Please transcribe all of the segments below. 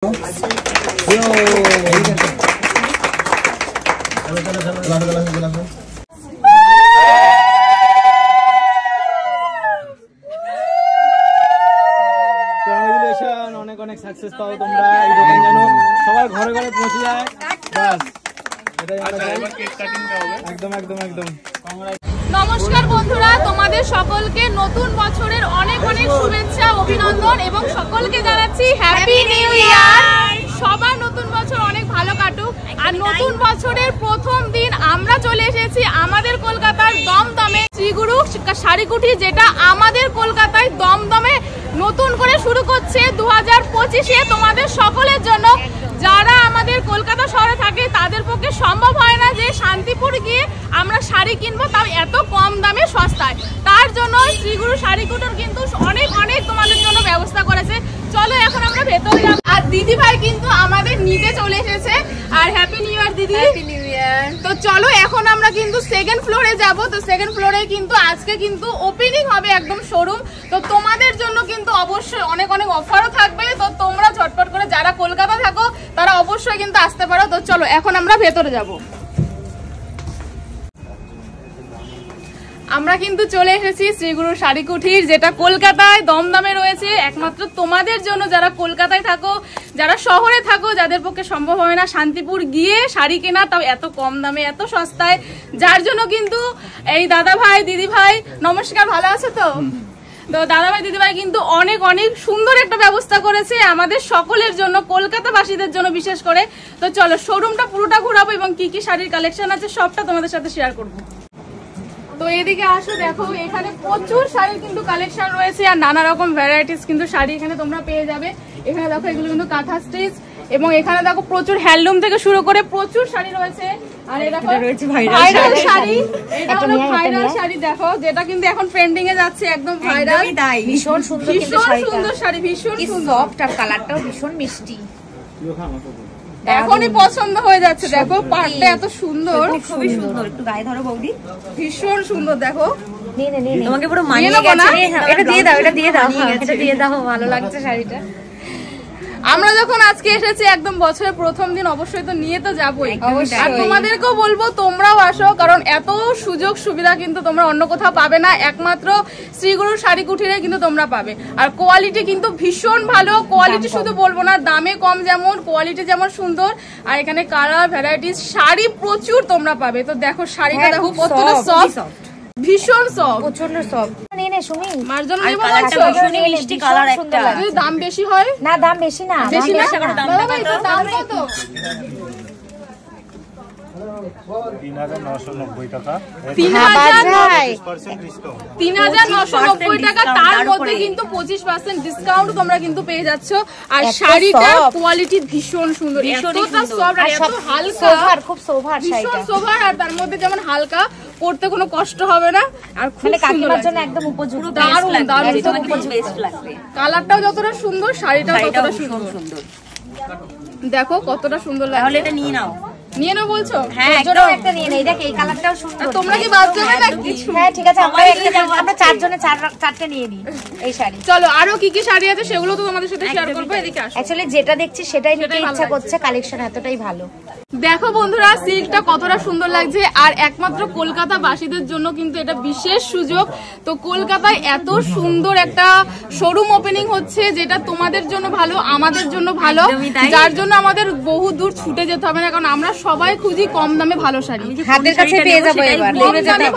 অনেক অনেক সাকসেস পাও তোমরা, এই দোকান যেন সবার ঘরে ঘরে পৌঁছে যায়। বাস এটাই আমরা চাই। একদম একদম একদম। নমস্কার বন্ধুরা, তোমাদের সকলকে নতুন বছরের অনেক অনেক শুভেচ্ছা, অভিনন্দন এবং সকলকে জানাচ্ছি হ্যাপি নিউ ইয়ার। সবার নতুন বছর অনেক ভালো কাটুক। আর নতুন বছরের প্রথম দিন আমরা চলে এসেছি আমাদের কলকাতার দমদমে শ্রীগুরু শাড়িকুঠি, যেটা আমাদের কলকাতায় দমদমে নতুন করে শুরু করছে 2025-এ তোমাদের সকলের জন্য। যারা আমাদের কলকাতা শহরে থাকে তাদের পক্ষে সম্ভব হয় না যে শান্তিপুর গিয়ে আমরা শাড়ি কিনবো, তাও এত কম দামে সস্তায়। তার জন্য শ্রীগুরু শাড়িকুটির কিন্তু অনেক অনেক তোমাদের জন্য ব্যবস্থা করেছে। চলো এখন আমরা ভেতরে যাব। আর দিদি ভাই কিন্তু আমাদের নিতে চলে এসেছে। আর হ্যাপি নিউ ইয়ার দিদি। Happy new year. তো চলো এখন আমরা কিন্তু সেকেন্ড ফ্লোরে যাব। তো সেকেন্ড ফ্লোরে কিন্তু আজকে কিন্তু ওপেনিং হবে একদম শোরুম। তো তোমাদের জন্য কিন্তু অবশ্যই অনেক অনেক অফারও থাকবে। তো তোমরা ঝটপট করে যারা কলকাতা থাকো তারা অবশ্যই কিন্তু আসতে পারো। তো চলো এখন আমরা ভেতরে যাব। আমরা কিন্তু চলে এসেছি শ্রীগুরু শাড়িকুঠির, যেটা কলকাতায় দমদমে রয়েছে একমাত্র তোমাদের জন্য। যারা কলকাতায় থাকো, যারা শহরে থাকো, যাদের পক্ষে সম্ভব হয় না শান্তিপুর গিয়ে শাড়ি কেনা, তাও এত কম দামে এত সস্তায়, যার জন্য কিন্তু এই দাদা ভাই দিদি ভাই, নমস্কার, ভালো আছে তো? তো দাদা ভাই দিদি ভাই কিন্তু অনেক অনেক সুন্দর একটা ব্যবস্থা করেছে আমাদের সকলের জন্য, কলকাতাবাসীদের জন্য বিশেষ করে। তো চলো শোরুমটা পুরোটা ঘোরাবো এবং কি কি শাড়ির কালেকশন আছে সবটা তোমাদের সাথে শেয়ার করবো। তো এদিকে আসো, দেখো এখানে প্রচুর শাড়ির কিন্তু কালেকশন রয়েছে আর নানা রকম ভ্যারাইটিস কিন্তু শাড়ি এখানে তোমরা পেয়ে যাবে। এখানে দেখো এগুলো কিন্তু কাঁথা স্টিচ, এবং এখানে দেখো প্রচুর হ্যান্ডলুম থেকে শুরু করে প্রচুর শাড়ি রয়েছে। আর এটা রয়েছে ভাইরাল শাড়ি, এটা হলো ভাইরাল শাড়ি, দেখো যেটা কিন্তু এখন ট্রেন্ডিং এ যাচ্ছে, একদম ভাইরাল। ভীষণ সুন্দর, ভীষণ সুন্দর শাড়ি, ভীষণ সফট আর কালারটাও ভীষণ মিষ্টি। এখনই পছন্দ হয়ে যাচ্ছে। দেখো পাড়টা এত সুন্দর, খুবই সুন্দর। একটু গায়ে ধরো বৌদি, ভীষণ সুন্দর। দেখো তোমাকে পুরো মানিয়ে গেছে। এটা দিয়ে দাও, এটা দিয়ে দাও, এটা দিয়ে দাও, ভালো লাগছে শাড়িটা। আমরা যখন আজকে এসেছি একদম বছরের প্রথম দিন, অবশ্যই তো নিয়ে তো যাবোই। আর তোমাদেরকেও বলবো তোমরাও আসো, কারণ এত সুযোগ সুবিধা কিন্তু তোমরা অন্য কোথাও পাবে না, একমাত্র শ্রীগুরু শাড়িকুঠিরে কিন্তু তোমরা পাবে। আর কোয়ালিটি কিন্তু ভীষণ ভালো। কোয়ালিটি শুধু বলবো না, দামে কম যেমন, কোয়ালিটি যেমন সুন্দর। আর এখানে কালার ভ্যারাইটিস শাড়ি প্রচুর তোমরা পাবে। তো দেখো শাড়িটা দেখো কতটা সফট, ভীষণ সফট, প্রচন্ড সফট। নে সুমি, মার জন্য নেব বলছো? শুনি মিষ্টি কালার একটা। যদি দাম বেশি হয়? না দাম বেশি না, বেশি না। দাদা ভাই তো দাম কত? ৩৯৯০ টাকা। ৩৯৯০ টাকা, তার মধ্যে কিন্তু 25% ডিসকাউন্ট তোমরা কিন্তু পেয়ে যাচ্ছ। আর শাড়িটার কোয়ালিটি ভীষণ সুন্দর, এতটা সফট আর এত হালকা, খুব সোভার শাড়িটা, ভীষণ সোভার। আর তার মধ্যে যেমন হালকা, পড়তে কোনো কষ্ট হবে না। আর খুব কাকিমার জন্য একদম উপযুক্ত, দারুণ দারুণ, বেস্ট লাগবে। কালারটাও যতটা সুন্দর, শাড়িটাও ততটা সুন্দর। দেখো কতটা সুন্দর লাগে। তাহলে এটা নিয়ে নাও। নিয়ে নাও বলছো? হ্যাঁ একদম একটা নিয়ে নেই। দেখ এই কালারটাও সুন্দর। তোমরা কি বাদ যাবে না কিছু? হ্যাঁ ঠিক আছে, আমরা চারজনে চারটে নিয়ে নিই এই শাড়ি। চলো আরো কি কি শাড়ি আছে সেগুলো তো তোমাদের সাথে শেয়ার করবো। এদিকে আসো। অ্যাকচুয়ালি যেটা দেখছি সেটাই নিতে ইচ্ছা করছে, কালেকশন এতটাই ভালো। দেখো বন্ধুরা সিল্কটা কতটা সুন্দর লাগছে। আর একমাত্র কলকাতা বাসীদের জন্য কিন্তু এটা বিশেষ সুযোগ। তো কলকাতায় এত সুন্দর একটা শোরুম ওপেনিং হচ্ছে, যেটা তোমাদের জন্য ভালো, আমাদের জন্য ভালো, যার জন্য আমাদের বহু দূর ছুটে যেতে হবে না, কারণ আমরা সবাই খুঁজি কম দামে ভালো শাড়ি, হাতের কাছে পেয়ে যাবো। এবার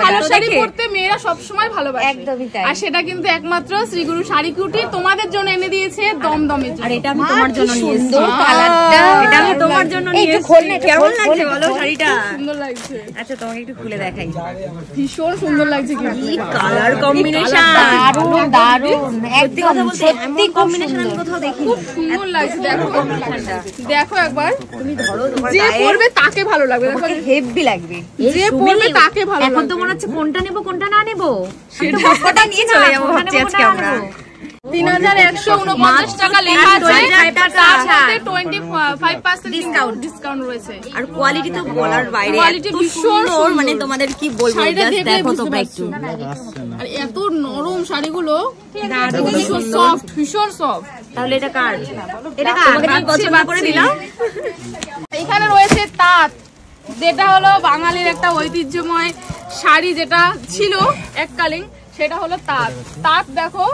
ভালো শাড়ি পরতে মেয়েরা সবসময় ভালোবাসে, একদমই তাই। আর সেটা কিন্তু একমাত্র শ্রীগুরু শাড়িকুঠি তোমাদের জন্য এনে দিয়েছে দমদমের জন্য। আর এটা আমি তোমার জন্য নিয়েছি, কালারটা এটা আমি তোমার জন্য নিয়েছি। কেমন লাগছে বলো শাড়িটা? সুন্দর লাগছে। আচ্ছা তোমাকে একটু খুলে দেখাই। ভীষণ সুন্দর লাগছে, কি কালার কম্বিনেশন, দারুণ দারুণ, একদম সত্যি কম্বিনেশন আমি কোথাও দেখি। খুব সুন্দর লাগছে। দেখো দেখো একবার, তুমি ধরো, যে পরবে তাকে ভালো লাগবে। দেখো হেভি লাগবে, যে পরবে তাকে ভালো লাগবে। এখন তো মনে হচ্ছে কোনটা নেব কোনটা না নেব, সেটা নিয়ে চলে যাবো আজকে আমরা। 3149 টাকা লেখা আছে, তার সাথে 25% ডিসকাউন্ট রয়েছে। আর কোয়ালিটি তো বলার বাইরে, কোয়ালিটি ভীষণ সুন্দর, মানে তোমাদের কি বলবো, জাস্ট দেখো তোমরা একটু। আর এত নরম শাড়িগুলো, সফট, ভীষণ সফট। তাহলে এটা কার? এটা কার? তোমাদের আমি পছন্দ করে দিলাম। এখানে রয়েছে তাঁত, যেটা হলো বাঙালির একটা ঐতিহ্যময় শাড়ি, যেটা ছিল এককালীন, সেটা হলো তাঁত। তাঁত দেখো,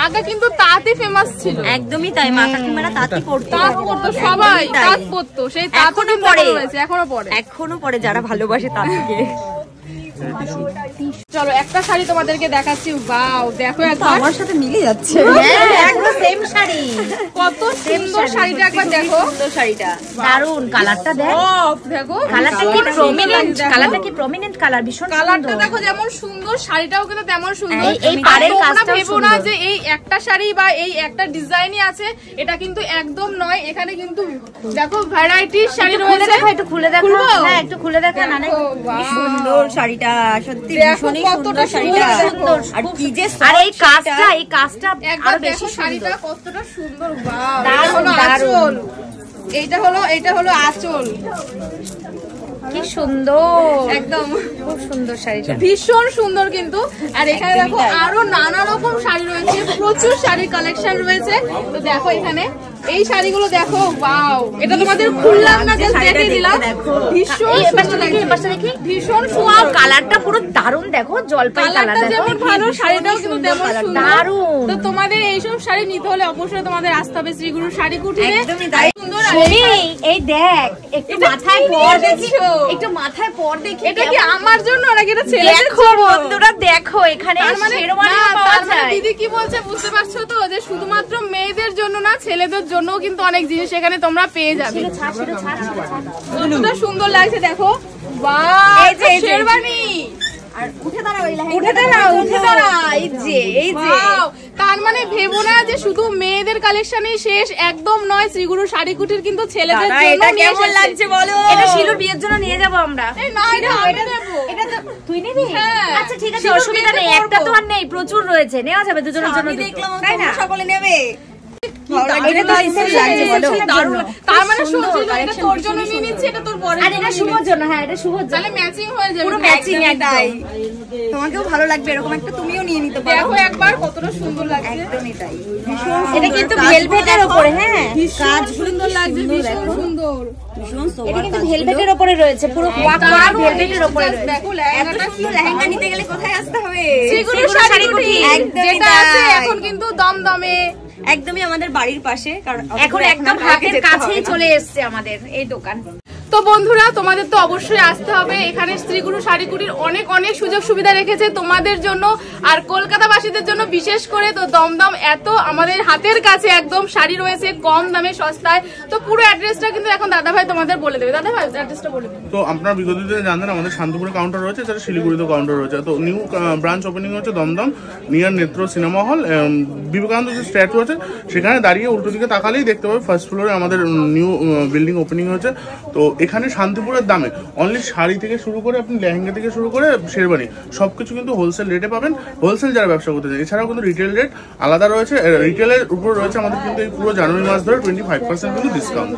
আগে কিন্তু তাঁতই ফেমাস ছিল। একদমই তাই, মা কাকিমারা তাঁতই পরতো, তাঁত পরতো, সবাই তাঁত পরতো। সেই তাঁত এখনো পরে রয়েছে, এখনো পরে যারা ভালোবাসে তাঁতকে। চলো একটা শাড়ি তোমাদেরকে দেখাচ্ছি। ওয়াও, দেখো একবার, আমার সাথে মিলে যাচ্ছে, একদম সেম শাড়ি। কত সুন্দর শাড়িটা, একবার দেখো। সুন্দর শাড়িটা, দারুন। কালারটা দেখো, কালারটা কি প্রমিনেন্ট, কালারটা কি প্রমিনেন্ট কালার, ভীষণ কালারটা দেখো যেমন সুন্দর, শাড়িটাও কিন্তু তেমন সুন্দর। এই পাড়ের কাজটা ভেবো না যে এই একটা শাড়ি বা এই একটা ডিজাইনই আছে, এটা কিন্তু একদম নয়। এখানে কিন্তু দেখো ভ্যারাইটির শাড়ি রয়েছে। একটু খুলে দেখো, হ্যাঁ একটু খুলে দেখো। না কি সুন্দর শাড়িটা, সত্যি ভীষণই সুন্দর শাড়িটা। আর কি যে, আর এই কাজটা আরো বেশি শাড়িটা কতটা সুন্দর। দারুণ দারুণ। এইটা হলো আঁচল, কি সুন্দর, একদম খুব সুন্দর শাড়িটা, ভীষণ সুন্দর কিন্তু। আর এখানে দেখো আরো নানা রকম শাড়ি রয়েছে, প্রচুর শাড়ির কালেকশন রয়েছে। তো দেখো এখানে এই শাড়িগুলো দেখো, ওয়াও, এটা তোমাদের খুললাম না, জাস্ট দেখিয়ে দিলাম। ভীষণ সুন্দর লাগছে, ভীষণ সুন্দর। কালারটা পুরো দারুণ, দেখো জলপাই কালার, যেমন ভালো, শাড়িটাও কিন্তু তেমন সুন্দর, দারুণ। তো তোমাদের এইসব শাড়ি নিতে হলে অবশ্যই তোমাদের আসতে হবে শ্রীগুরু শাড়ি কুটিরে। সুন্দর। এই দেখ, একটু মাথায় পর দেখি, একটু মাথায় পর দেখি, এটা কি আমার জন্য নাকি এটা ছেলেদের জন্য? বন্ধুরা দেখো, এখানে শেরওয়ানি পাওয়া যায়। দিদি কি বলছে বুঝতে পারছো তো, যে শুধুমাত্র মেয়েদের জন্য না, ছেলেদের জন্য কিন্তু অনেক জিনিস এখানে তোমরা পেয়ে যাবে। কতটা সুন্দর লাগছে দেখো, বাহ, এই যে শেরওয়ানি। আর উঠে দাঁড়াও, উঠে দাঁড়াও, এই যে তার মানে ভেবো না যে শুধু মেয়েদের কালেকশনই শেষ, একদম নয়। শ্রীগুরু শাড়ি কুটির কিন্তু ছেলেদের জন্য। এটা কেমন লাগছে বলো? এটা শিলুর বিয়ের জন্য নিয়ে যাব আমরা। এটা তো তুই নিবি? আচ্ছা ঠিক আছে, অসুবিধা নেই, একটা তো আর নেই, প্রচুর রয়েছে, নেওয়া যাবে দুজনের জন্য। তাই না, সকলে নেবে। তার মানে তোর জন্য নিয়ে নিচ্ছি, এটা তোর পরে, আর এটা শুভর জন্য। হ্যাঁ, এটা শুভর জন্য, তাহলে ম্যাচিং হয়ে যাবে, পুরো ম্যাচিং একদম। তোমাকেও ভালো লাগবে, এরকম একটা তুমিও নিয়ে নিতে পারো। দেখো একবার কতটা সুন্দর লাগছে, একদমই তাই। এটা কিন্তু ভেলভেটের উপরে, হ্যাঁ কাজ সুন্দর লাগছে, ভীষণ সুন্দর। এটা কিন্তু ভেলভেটের উপরে রয়েছে, পুরো ওয়ার্ক করা ভেলভেটের উপরে। দেখো লেহেঙ্গাটা, লেহেঙ্গা নিতে গেলে কোথায় আসতে হবে? শ্রীগুরু শাড়ি কুটি, যেটা আছে এখন কিন্তু দমদমে, একদমই আমাদের বাড়ির পাশে, কারণ এখন একদম হাতের কাছেই চলে এসেছে আমাদের এই দোকান। তো বন্ধুরা, তোমাদের তো অবশ্যই আসতে হবে। এখানে শ্রীগুরু শাড়ি কুটির অনেক অনেক সুযোগ সুবিধা রেখেছে তোমাদের জন্য, আর কলকাতাবাসীদের জন্য বিশেষ করে। তো দমদম এত আমাদের হাতের কাছে, একদম শাড়ি রয়েছে কম দামে, সস্তায়। তো পুরো অ্যাড্রেসটা কিন্তু এখন দাদাভাই তোমাদের বলে দেবে। দাদাভাই অ্যাড্রেসটা বলে দেবে। তো আপনারা বিগত দিনে জানেন আমাদের শান্তিপুরে কাউন্টার রয়েছে, এছাড়া শিলিগুড়িতে কাউন্টার রয়েছে। তো নিউ ব্রাঞ্চ ওপেনিং হচ্ছে Dumdum, near নেত্র cinema hall, Vivekananda যে স্ট্যাচু আছে সেখানে দাঁড়িয়ে উল্টো দিকে তাকালেই দেখতে পাবে ফার্স্ট ফ্লোরে আমাদের নিউ বিল্ডিং ওপেনিং হয়েছে। তো এখানে শান্তিপুরের দামে অনলি শাড়ি থেকে শুরু করে আপনি লেহেঙ্গা থেকে শুরু করে শেরওয়ানি সবকিছু কিন্তু হোলসেল রেটে পাবেন। হোলসেল যারা ব্যবসা করতে চান, এছাড়াও কিন্তু রিটেল রেট আলাদা রয়েছে। রিটেলের উপর রয়েছে আমাদের কিন্তু এই পুরো জানুয়ারি মাস ধরে 25% কিন্তু ডিসকাউন্ট।